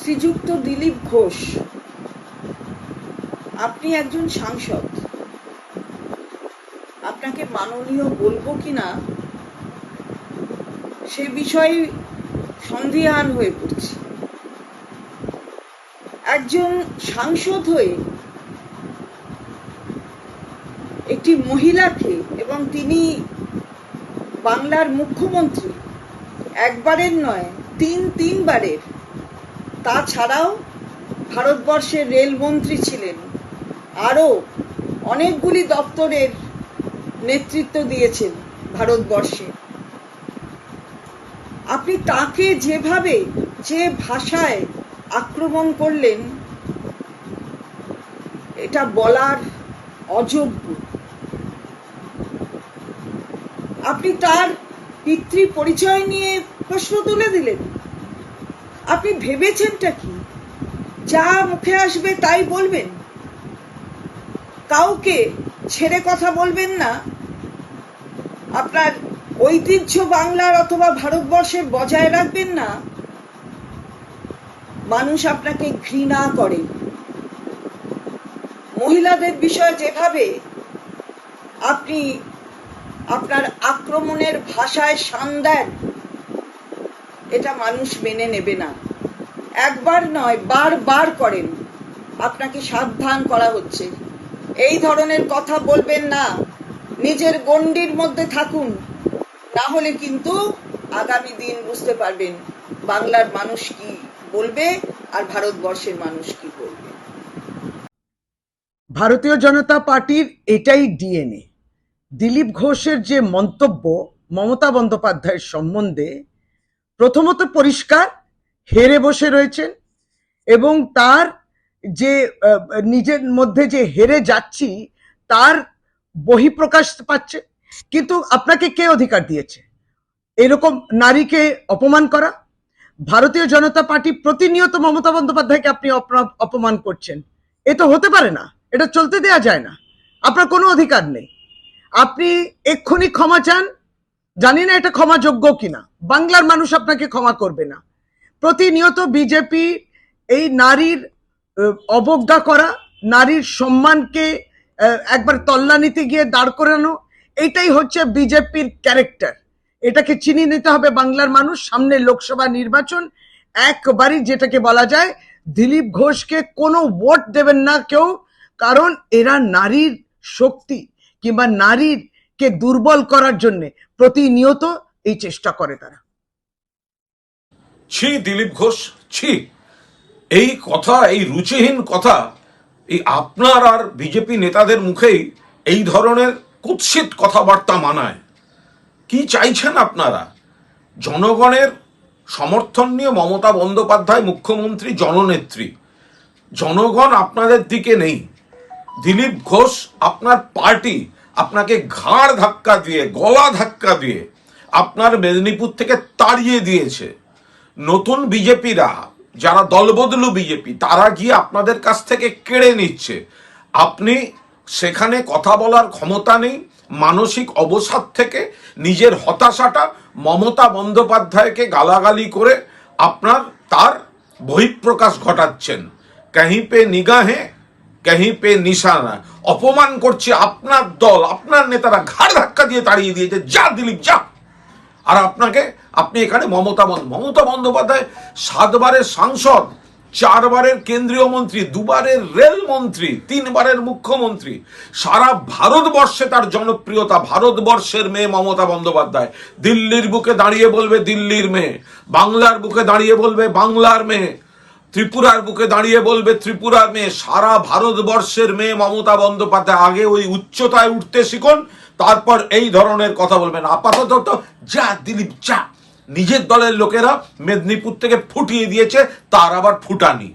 শ্রীযুক্ত দিলীপ ঘোষ, আপনি একজন সাংসদ। আপনাকে মাননীয় বলবো কিনা সে বিষয়ে সন্দিহান হয়ে পড়ছি। একজন সাংসদ হয়ে একটি মহিলাকে, এবং তিনি বাংলার মুখ্যমন্ত্রী, একবারের নয় তিনবারের, তাছাড়াও ভারতবর্ষের রেলমন্ত্রী ছিলেন, আরও অনেকগুলি দপ্তরের নেতৃত্ব দিয়েছেন ভারতবর্ষে। আপনি তাকে যেভাবে, যে ভাষায় আক্রমণ করলেন, এটা বলার অযোগ্য। আপনি তার পিতৃ পরিচয় নিয়ে প্রশ্ন তুলে দিলেন। আপনি ভেবেছেনটা কি? যা মুখে আসবে তাই বলবেন, কাউকে ছেড়ে কথা বলবেন না। আপনার ঐতিহ্য বাংলার অথবা ভারতবর্ষের বজায় রাখবেন না। মানুষ আপনাকে ঘৃণা করে। মহিলাদের বিষয়ে যেভাবে আপনি আপনার আক্রমণের ভাষায় শান দেন, এটা মানুষ মেনে নেবে না। একবার নয়, বারবার করেন। আপনাকে সাবধান করা হচ্ছে। এই ধরনের কথা বলবেন না। নিজের গণ্ডির মধ্যে থাকুন, না হলে কিন্তু আগামী দিন বুঝতে পারবেন বাংলার মানুষ কি বলবে আর ভারতবর্ষের মানুষ কি বলবে। ভারতীয় জনতা পার্টির এটাই ডিএনএ। দিলীপ ঘোষের যে মন্তব্য মমতা বন্দ্যোপাধ্যায়ের সম্বন্ধে, প্রথমত পরিষ্কার হেরে বসে রয়েছেন, এবং তার যে নিজের মধ্যে যে হেরে যাচ্ছি তার বহিঃপ্রকাশ পাচ্ছে। কিন্তু আপনাকে কে অধিকার দিয়েছে এরকম নারীকে অপমান করা? ভারতীয় জনতা পার্টি প্রতিনিয়ত মমতা বন্দ্যোপাধ্যায়কে আপনি অপমান করছেন। এ তো হতে পারে না, এটা চলতে দেয়া যায় না। আপনার কোনো অধিকার নেই। আপনি এক্ষুনি ক্ষমা চান। জানি না এটা ক্ষমাযোগ্য কিনা। বাংলার মানুষ আপনাকে ক্ষমা করবে না। প্রতিনিয়ত বিজেপি এই নারীর অবজ্ঞা করা, নারীর সম্মানকে একবার তল্লানিতে গিয়ে দাঁড় করানো, এটাই হচ্ছে বিজেপির ক্যারেক্টার। এটাকে চিনিয়ে নিতে হবে বাংলার মানুষ। সামনে লোকসভা নির্বাচন, একবারই যেটাকে বলা যায় দিলীপ ঘোষকে কোনো ভোট দেবেন না কেউ, কারণ এরা নারীর শক্তি কিংবা নারীরকে দুর্বল করার জন্য প্রতিনিয়ত এই চেষ্টা করে তারা। ছি দিলীপ ঘোষ, ছি। এই কথা, এই রুচিহীন কথা, এই আপনার আর বিজেপি নেতাদের মুখেই এই ধরনের কুৎসিত কথাবার্তা মানায়। কি চাইছেন আপনারা? জনগণের সমর্থন নিয়ে মমতা বন্দ্যোপাধ্যায় মুখ্যমন্ত্রী, জননেত্রী। জনগণ আপনাদের দিকে নেই। দিলীপ ঘোষ, আপনার পার্টি আপনাকে ঘাড় ধাক্কা দিয়ে, গলা ধাক্কা দিয়ে আপনার মেদিনীপুর থেকে তাড়িয়ে দিয়েছে। নতুন বিজেপিরা, যারা দলবদলু বিজেপি, তারা গিয়ে আপনাদের কাছ থেকে কেড়ে নিচ্ছে। আপনি সেখানে কথা বলার ক্ষমতা নেই। মানসিক অবসাদ থেকে নিজের হতাশাটা মমতা বন্দ্যোপাধ্যায়কে গালাগালি করে আপনার তার বহিঃপ্রকাশ ঘটাচ্ছেন। কাहीं पे নিগাহে, কাहीं पे নিশানা। অপমান করছে আপনার দল, আপনার নেতারা ঘাড় ধাক্কা দিয়ে তাড়িয়ে দিয়েছে। যা দিলীপ, যা। আর আপনি এখানে মমতা বন্দ্যোপাধ্যায় 7 বারের সাংসদ, 4 বারের কেন্দ্রীয় মন্ত্রী, 2 বারের রেল মন্ত্রী, 3 বারের মুখ্যমন্ত্রী। সারা ভারতবর্ষে তার জনপ্রিয়তা। ভারতবর্ষের মেয়ে মমতা বন্দ্যোপাধ্যায় দিল্লির বুকে দাঁড়িয়ে বলবে দিল্লির মেয়ে, বাংলার বুকে দাঁড়িয়ে বলবে বাংলার মেয়ে, ত্রিপুরার বুকে দাঁড়িয়ে বলবে ত্রিপুরার মেয়ে। সারা ভারতবর্ষের মেয়ে মমতা বন্দ্যোপাধ্যায়। আগে ওই উচ্চতায় উঠতে শিখুন, তারপর এই ধরনের কথা বলবেন। আপাতত তো যা দিলীপ, যা। নিজের দলের লোকেরা মেদিনীপুর থেকে ফুটিয়ে দিয়েছে, তার আবার ফুটানি।